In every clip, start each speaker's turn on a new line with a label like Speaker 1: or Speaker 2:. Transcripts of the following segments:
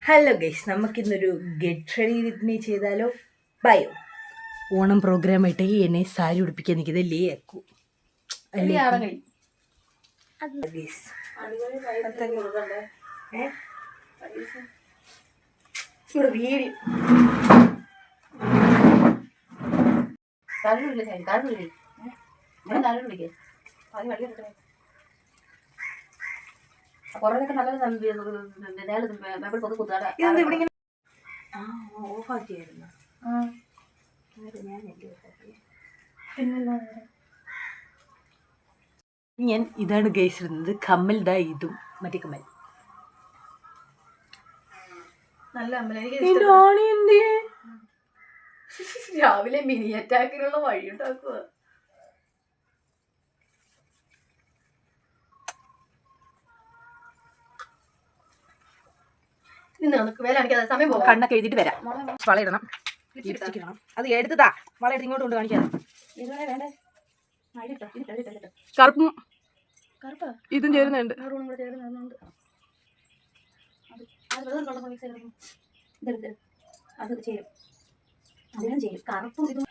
Speaker 1: Hello guys, നമുക്കിന്നൊരു get ready with me ചെയ്താലോ? ബയോ ഓണം പ്രോഗ്രാമായിട്ട് എന്നെ സാരി ഉടുപ്പിക്കാൻ നിൽക്കുന്നല്ലേ അക്കു ഓഫാക്കിയായിരുന്നു. ഞാൻ ഇതാണ് ഗൈസ് ഇടുന്നത്. കമ്മൽ ദാ ഇതും മറ്റേ കമ്മൽ
Speaker 2: നല്ല രാവിലെ മിനി അറ്റാക്കിനുള്ള വഴി ഉണ്ടാക്കുക. സമയം പോകും.
Speaker 1: കണ്ണൊക്കെ എഴുതിയിട്ട് വരാം. വള ഇടണം, അത് എടുത്തതാ. വള എടുത്ത് ഇങ്ങോട്ട് കൊണ്ട് കാണിക്കാം. കറുപ്പും ഇതും ചേരുന്നുണ്ട്.
Speaker 2: അത് ചെയ്യും, അതിനും ചെയ്യും. കറുപ്പും ഇതും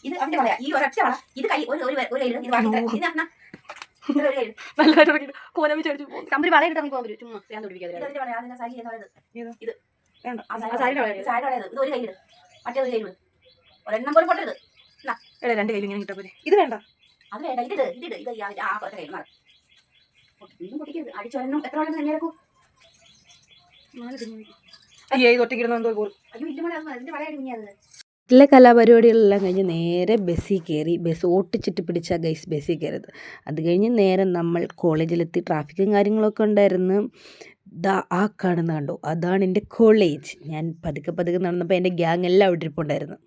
Speaker 2: ഇത് അവന്റെ വളയാ. ഈ ഒരൊറ്റ വള, ഇത് കൈ ഒരു കയ്യിൽ ഇത്
Speaker 1: കമ്പനി വളയിട്ട് പോകാൻ പറ്റും. ചുമ്മാ
Speaker 2: ഇത് ഒരു കയ്യില് മറ്റേ ഒരു കയ്യില് ഒരെണ്ണം പോലും പൊട്ടരുത്.
Speaker 1: രണ്ട് കയ്യിലും ഇങ്ങനെ കിട്ടാ പോലെ. ഇത് വേണ്ട,
Speaker 2: അത് വേണ്ട. ഇത് ആ ഒറ്റ കയ്യിൽ ഇതും പൊട്ടിക്കരുത്. അടിച്ചൊരെണ്ണം എത്ര വേണം എങ്ങനെയാക്കും?
Speaker 1: അയ്യോ, ഇത് ഒറ്റയ്ക്കിരുന്ന എന്തോ പോലും.
Speaker 2: അയ്യോ ഇല്ല മോളെ, അതിന്റെ വളയാണ് കുഞ്ഞത്.
Speaker 3: വീട്ടിലെ കലാപരിപാടികളെല്ലാം കഴിഞ്ഞ് നേരെ ബസ്സിൽ കയറി. ബസ് ഓട്ടിച്ചിട്ട് പിടിച്ച ഗൈസ് ബസ്സിൽ കയറിയത്. അത് കഴിഞ്ഞ് നേരെ നമ്മൾ കോളേജിലെത്തി. ട്രാഫിക്കും കാര്യങ്ങളൊക്കെ ഉണ്ടായിരുന്നു. ആ കാണുന്ന കണ്ടോ, അതാണ് എൻ്റെ കോളേജ്. ഞാൻ പതുക്കെ നടന്നപ്പോൾ എൻ്റെ ഗ്യാങ് എല്ലാം അവിടെ ഇരിപ്പുണ്ടായിരുന്നു.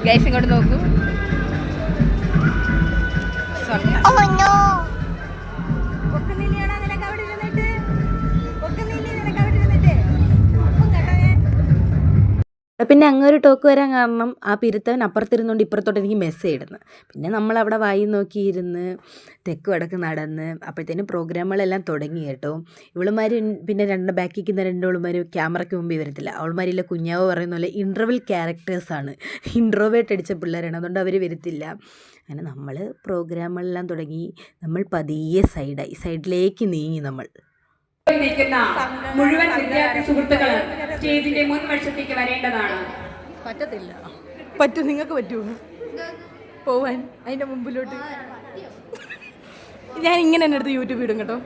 Speaker 3: ഗൈസ് ഇങ്ങോട്ട് നോക്കൂ. പിന്നെ അങ്ങനെ ഒരു ടോക്ക് വരാൻ കാരണം ആ പിരുത്തവൻ അപ്പുറത്തിരുന്നുകൊണ്ട് ഇപ്പുറത്തോട്ട് എനിക്ക് മെസ്സേജ് ഇടുന്നു. പിന്നെ നമ്മളവിടെ വായി നോക്കിയിരുന്ന് തെക്ക് വടക്ക് നടന്ന് അപ്പോഴത്തേനും പ്രോഗ്രാമുകളെല്ലാം തുടങ്ങി കേട്ടോ. ഇവളുമാർ പിന്നെ ബാക്കിൽ നിൽക്കുന്ന രണ്ടോളുമാർ ക്യാമറയ്ക്ക് മുമ്പിൽ വരത്തില്ല. അവളുമാരില്ല, കുഞ്ഞാവ് പറയുന്ന പോലെ ഇൻട്രവൽ ക്യാരക്ടേഴ്സാണ്, ഇൻട്രോവേർട്ട് അടിച്ച പിള്ളേരാണ്, അതുകൊണ്ട് അവർ വരത്തില്ല. അങ്ങനെ നമ്മൾ പ്രോഗ്രാമുകളെല്ലാം തുടങ്ങി. നമ്മൾ പതിയെ സൈഡിലേക്ക് നീങ്ങി. നമ്മൾ
Speaker 4: മുഴുവൻ വിദ്യാർത്ഥി സുഹൃത്തുക്കളും സ്റ്റേജിന്റെ മുൻവശത്തേക്ക് വരേണ്ടതാണ്.
Speaker 1: പറ്റും, നിങ്ങൾക്ക് പറ്റുമോ പോവാൻ അതിന്റെ മുമ്പിലോട്ട്? ഞാൻ ഇങ്ങനെ തന്നെ എടുത്ത് യൂട്യൂബ് ഇടും കേട്ടോ.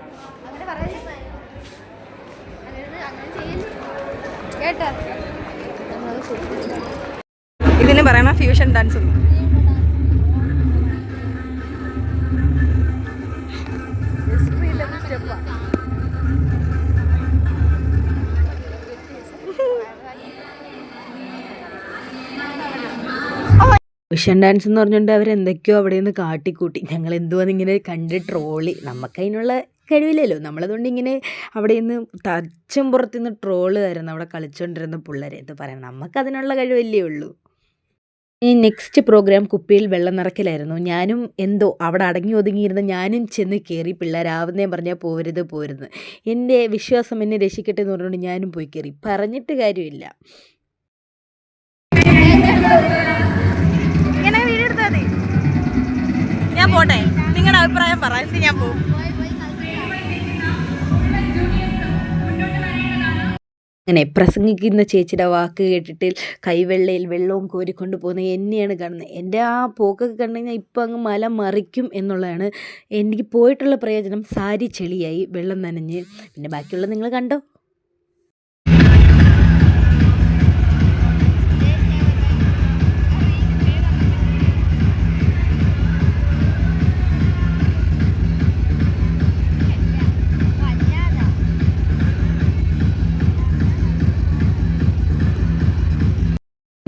Speaker 1: ഇതിന് പറയണ ഫ്യൂഷൻ ഡാൻസ്.
Speaker 3: ഫ്യൂഷൻ ഡാൻസ് എന്ന് പറഞ്ഞുകൊണ്ട് അവരെന്തൊക്കെയോ അവിടെ നിന്ന് കാട്ടിക്കൂട്ടി. ഞങ്ങൾ എന്തുവാന്നിങ്ങനെ കണ്ട് ട്രോളി. നമുക്കതിനുള്ള കഴിവില്ലല്ലോ. നമ്മളതുകൊണ്ട് ഇങ്ങനെ അവിടെ നിന്ന് തച്ചും പുറത്തുനിന്ന് ട്രോളുകായിരുന്നു അവിടെ കളിച്ചുകൊണ്ടിരുന്ന പിള്ളേരെ. എന്ത് പറയാം, നമുക്കതിനുള്ള കഴിവല്ലേ ഉള്ളൂ. ഈ നെക്സ്റ്റ് പ്രോഗ്രാം കുപ്പിയിൽ വെള്ളം നിറയ്ക്കലായിരുന്നു. ഞാനും എന്തോ അവിടെ അടങ്ങി ഒതുങ്ങിയിരുന്ന ഞാനും ചെന്ന് കയറി. പിള്ളേരാവുന്നേ പറഞ്ഞാൽ പോരുത്. എൻ്റെ വിശ്വാസം എന്നെ രക്ഷിക്കട്ടെ എന്ന് പറഞ്ഞുകൊണ്ട് ഞാനും പോയി കയറി. പറഞ്ഞിട്ട് കാര്യമില്ല.
Speaker 1: ഞാൻ പോട്ടെ, നിങ്ങളുടെ അഭിപ്രായം പറ. എന്ത് ഞാൻ പോകും?
Speaker 3: അങ്ങനെ പ്രസംഗിക്കുന്ന ചേച്ചിയുടെ വാക്ക് കേട്ടിട്ട് കൈവെള്ളയിൽ വെള്ളവും കോരിക്കൊണ്ട് പോകുന്ന എന്നെയാണ് കാണുന്നത്. എൻ്റെ ആ പോക്കൊക്കെ കണ്ടു കഴിഞ്ഞാൽ ഇപ്പം അങ്ങ് മല മറിക്കും എന്നുള്ളതാണ്. എനിക്ക് പോയിട്ടുള്ള പ്രയോജനം, സാരി ചെളിയായി, വെള്ളം നനഞ്ഞ്. പിന്നെ ബാക്കിയുള്ളത് നിങ്ങൾ കണ്ടോ.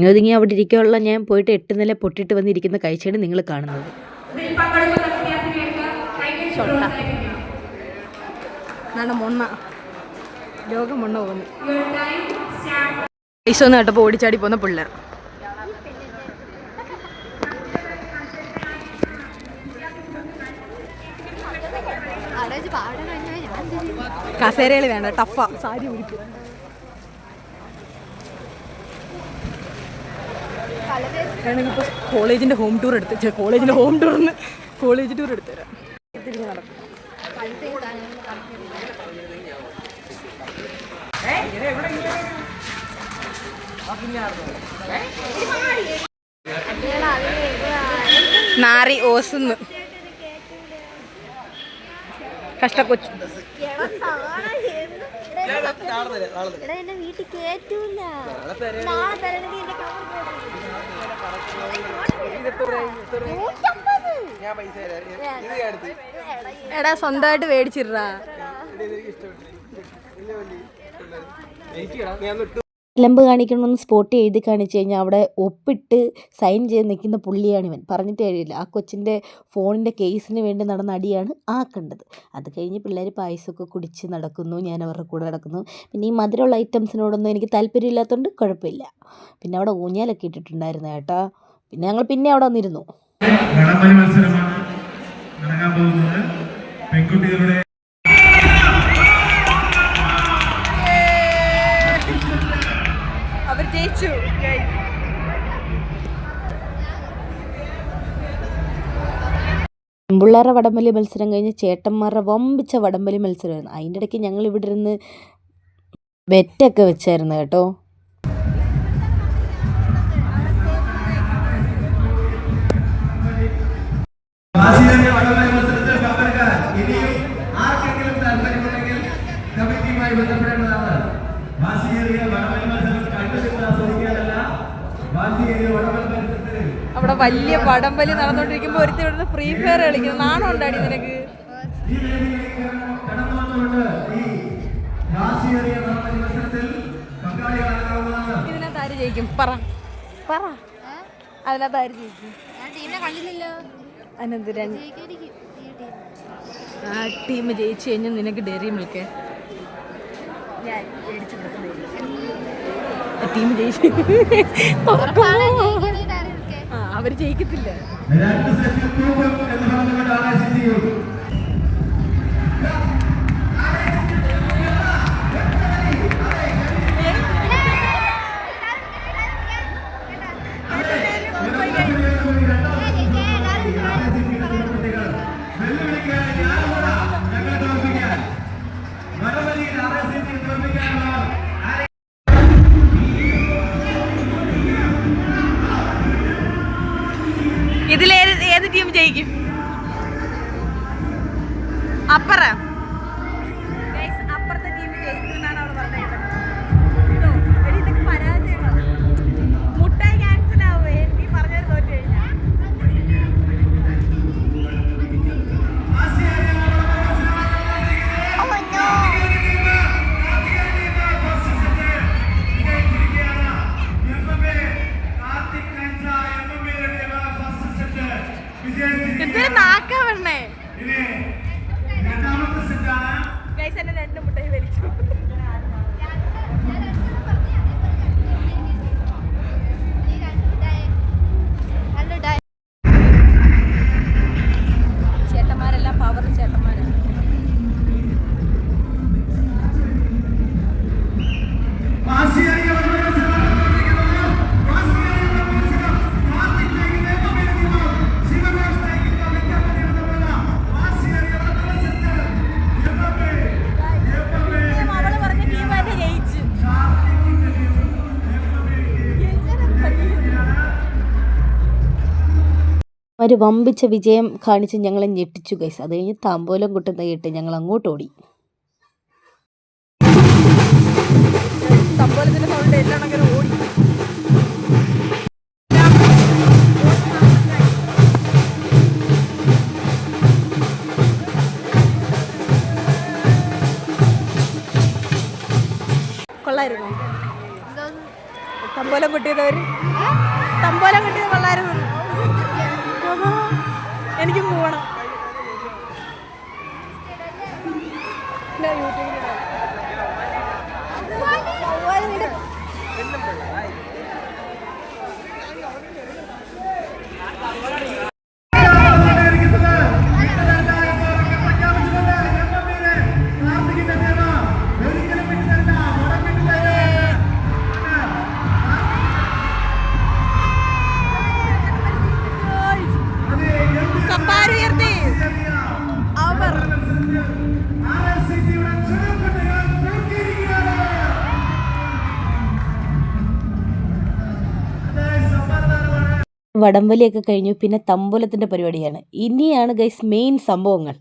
Speaker 3: ഒതുങ്ങി അവിടെ ഇരിക്കാനുള്ള ഞാൻ പോയിട്ട് 8 നില പൊട്ടിട്ട് വന്നിരിക്കുന്ന കാഴ്ചയാണ് നിങ്ങൾ കാണുന്നത്.
Speaker 1: ലോകം മണ്ണ പോകുന്നു. പൈസ ഒന്ന് കേട്ടപ്പോൾ ഓടിച്ചാടി പോകുന്ന പിള്ളേർ. കസേരകൾ വേണ്ട, ടഫാ. സാരി ഉടുക്കും. വേണമെങ്കിൽ ഇപ്പോൾ കോളേജിൻ്റെ ഹോം ടൂർ എടുത്ത് കോളേജ് ടൂർ എടുത്തു തരാം. തിരിഞ്ഞ് നടക്കും. നാറി ഓസുന്ന് കഷ്ടക്കൊച്ചു.
Speaker 5: എന്നെ വീട്ടിൽ കേറ്റൂല. നാളെ തരണെങ്കിൽ എന്റെ
Speaker 1: എടാ സ്വന്തമായിട്ട് മേടിച്ചിടാ.
Speaker 3: ലംബ് കാണിക്കണമെന്ന് സ്പോട്ട് എഴുതി കാണിച്ചു കഴിഞ്ഞാൽ അവിടെ ഒപ്പിട്ട് സൈൻ ചെയ്ത് നിൽക്കുന്ന പുള്ളിയാണിവൻ. പറഞ്ഞിട്ട് കഴിയില്ല. ആ കൊച്ചിൻ്റെ ഫോണിൻ്റെ കേസിന് വേണ്ടി നടന്ന അടിയാണ് ആ കണ്ടത്. അത് കഴിഞ്ഞ് പിള്ളേർ പായസമൊക്കെ കുടിച്ച് നടക്കുന്നു, ഞാൻ അവരുടെ കൂടെ നടക്കുന്നു. പിന്നെ ഈ മധുരമുള്ള ഐറ്റംസിനോടൊന്നും എനിക്ക് താല്പര്യമില്ലാത്തതുകൊണ്ട് കുഴപ്പമില്ല. പിന്നെ അവിടെ ഊഞ്ഞാലൊക്കെ ഇട്ടിട്ടുണ്ടായിരുന്നു കേട്ടോ. പിന്നെ ഞങ്ങൾ പിന്നെ അവിടെ വന്നിരുന്നു.
Speaker 6: മത്സരമാണ് നടക്കാൻ പോകുന്നത്. പെൺകുട്ടികളുടെ
Speaker 1: അവർ ജയിച്ചു.
Speaker 3: പെൺപിള്ളേരുടെ വടംവലി മത്സരം കഴിഞ്ഞ് ചേട്ടന്മാരുടെ വമ്പിച്ച വടംവലി മത്സരമായിരുന്നു. അതിൻ്റെ ഇടയ്ക്ക് ഞങ്ങൾ ഇവിടെ ഇരുന്ന് ബെറ്റൊക്കെ വെച്ചായിരുന്നു കേട്ടോ.
Speaker 1: അവിടെ വലിയ വടംവലി നടന്നുകൊണ്ടിരിക്കുമ്പോൾ ഒരുത്തി ഇവിടുന്ന് ഫ്രീ ഫയർ കളിക്കുന്നു. നാണം ഉണ്ടാടി നിനക്ക്? ഇതിനകത്ത് ആര് ജയിക്കും? പറ അതിനകത്ത് ആര് ജയിക്കും? അതിനകത്ത് ആ ടീം ജയിച്ചു കഴിഞ്ഞാൽ നിനക്ക് ഡെയറി മിൽക്ക് ടീം ജയിച്ചു. അവര് ജയിക്കത്തില്ല. ഇതിലേത് ഏത് ടീം ജയിക്കും? അപ്പുറത്തെ ടീം ജയിക്കുമെന്നാണ് അവിടെ പറഞ്ഞത്. പരാജയമാണ്. മുട്ടായി ക്യാൻസൽ ആവുമേ നീ പറഞ്ഞത് തോറ്റു കഴിഞ്ഞാൽ. എന്തൊരു നാക്കാ വേണേ. എന്നെ 2 മുട്ടായി വലിച്ചു. ചേട്ടന്മാരെല്ലാം പവർ ചേട്ടന്മാരാണ്.
Speaker 3: ഒരു വമ്പിച്ച വിജയം കാണിച്ച് ഞങ്ങളെ ഞെട്ടിച്ചു ഗൈസ്. അത് കഴിഞ്ഞ് താമ്പോലം കൊട്ടുന്ന കേട്ട് ഞങ്ങൾ അങ്ങോട്ട് ഓടി.
Speaker 1: താമ്പോലത്തിന്റെ സൗണ്ട് എല്ലാം അങ്ങനെ ഓടി. കൊള്ളായിരുന്നു തമ്പോലം കൊട്ടിയതവര്. തമ്പോലം കൊട്ടിയത് കൊള്ളായിരുന്നു. എനിക്കും പോകണം.
Speaker 3: വടംവലിയൊക്കെ കഴിഞ്ഞു, പിന്നെ തമ്പൂലത്തിൻ്റെ പരിപാടിയാണ്. ഇനിയാണ് ഗൈസ് മെയിൻ സംഭവങ്ങൾ.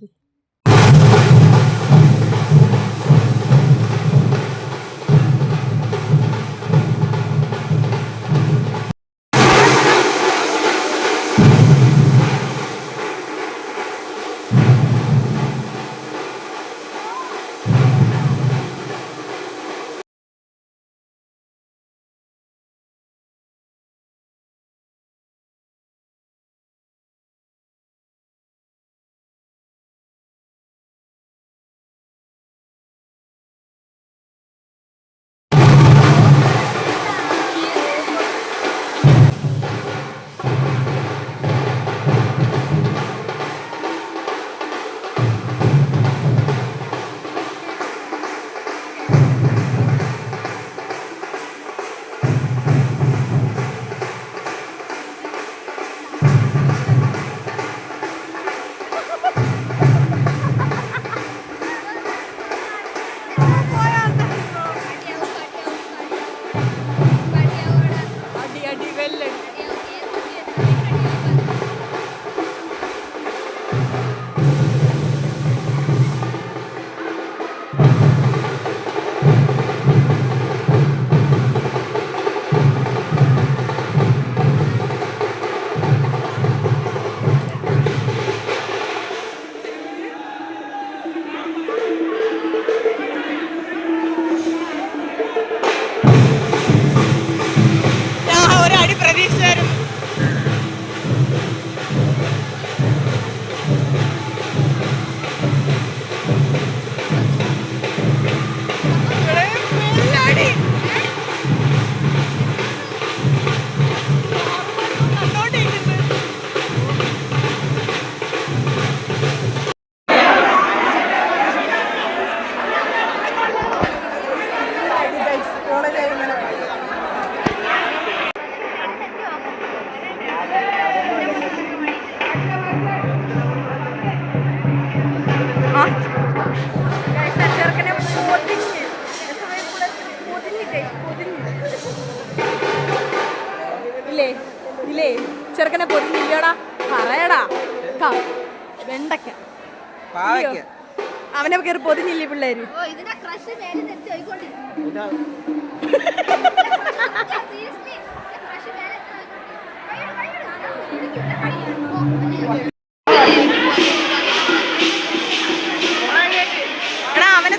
Speaker 5: ഇല്ലേ ചെറുക്കനെ പൊരിഞ്ഞില്ലടാ, പറയടാ. വെണ്ടക്ക അവനെ കയറി പൊതിഞ്ഞില്ലേ പിള്ളേര്. എടാ അവനെ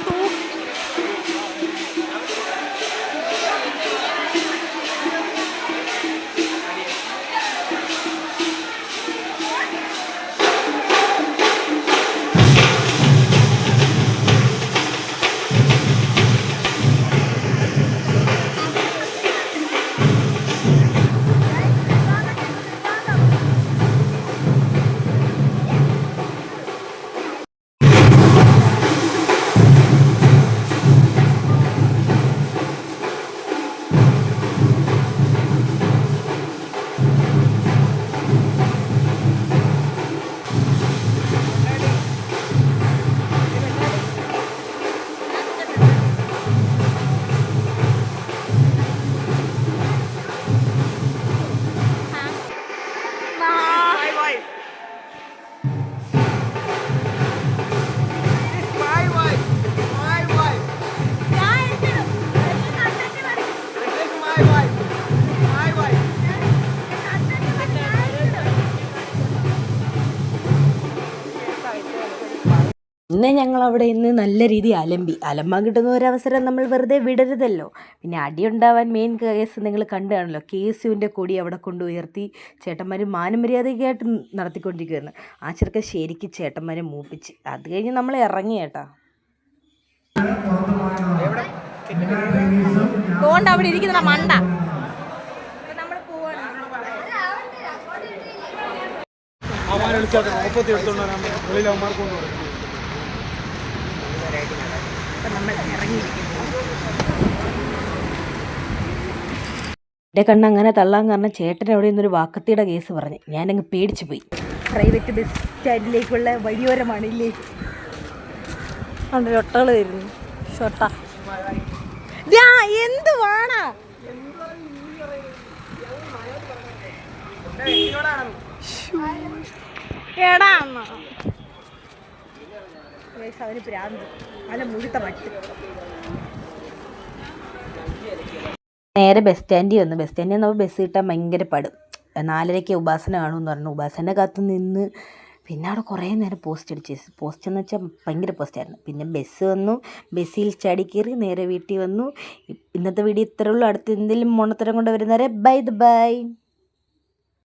Speaker 3: ഇന്ന് ഞങ്ങൾ അവിടെ ഇന്ന് നല്ല രീതി അലമ്പാൻ കിട്ടുന്ന ഒരവസരം നമ്മൾ വെറുതെ വിടരുതല്ലോ. പിന്നെ അടിയുണ്ടാവാൻ മെയിൻ കേസ് നിങ്ങൾ കണ്ടു കാണല്ലോ. KSUവിൻ്റെ കൊടി അവിടെ കൊണ്ടുയർത്തി ചേട്ടന്മാർ മാനമര്യാദയ്ക്കായിട്ട് നടത്തിക്കൊണ്ടിരിക്കുകയായിരുന്നു. ആ ചെറുക്കൻ ശരിക്കും ചേട്ടന്മാരെ മൂപ്പിച്ച് അത് കഴിഞ്ഞ് നമ്മൾ ഇറങ്ങി ചേട്ടാ.
Speaker 5: അതുകൊണ്ട് അവിടെ ഇരിക്കുന്ന മണ്ട
Speaker 3: എൻ്റെ കണ്ണ് അങ്ങനെ തള്ളാൻ കാരണം ചേട്ടൻ അവിടെ നിന്നൊരു വാക്കത്തിയുടെ കേസ് പറഞ്ഞ് ഞാനങ്ങ് പേടിച്ചു പോയി.
Speaker 1: പ്രൈവറ്റ് ബസ് സ്റ്റാൻഡിലേക്കുള്ള വഴിയോരമാണില്ലേ.
Speaker 5: അവിടെ ഒട്ടകൾ വരുന്നു ഷൊട്ട എന്ത് വേണാ എടാ
Speaker 1: അവന് പ്രാന്ത് അവനെ മുഴുത്ത മട്ട്.
Speaker 3: നേരെ ബസ് സ്റ്റാൻഡിൽ വന്നു. ബസ് സ്റ്റാൻഡിൽ വന്നപ്പോൾ ബസ് കിട്ടാൻ ഭയങ്കര പാട്. 4:30 ഉപാസന കാണുമെന്ന് പറഞ്ഞു. ഉപാസന കാത്തു നിന്ന് പിന്നെ അവിടെ കുറേ നേരം പോസ്റ്റ് എന്ന് വെച്ചാൽ ഭയങ്കര പോസ്റ്റായിരുന്നു. പിന്നെ ബസ് വന്നു, ബസ്സിൽ ചാടി കയറി നേരെ വീട്ടിൽ വന്നു. ഇന്നത്തെ വീഡിയോ ഇത്രേ ഉള്ളൂ. അടുത്ത് എന്തെങ്കിലും മോണത്തരം കൊണ്ട് വരുന്നവരെ ബൈ.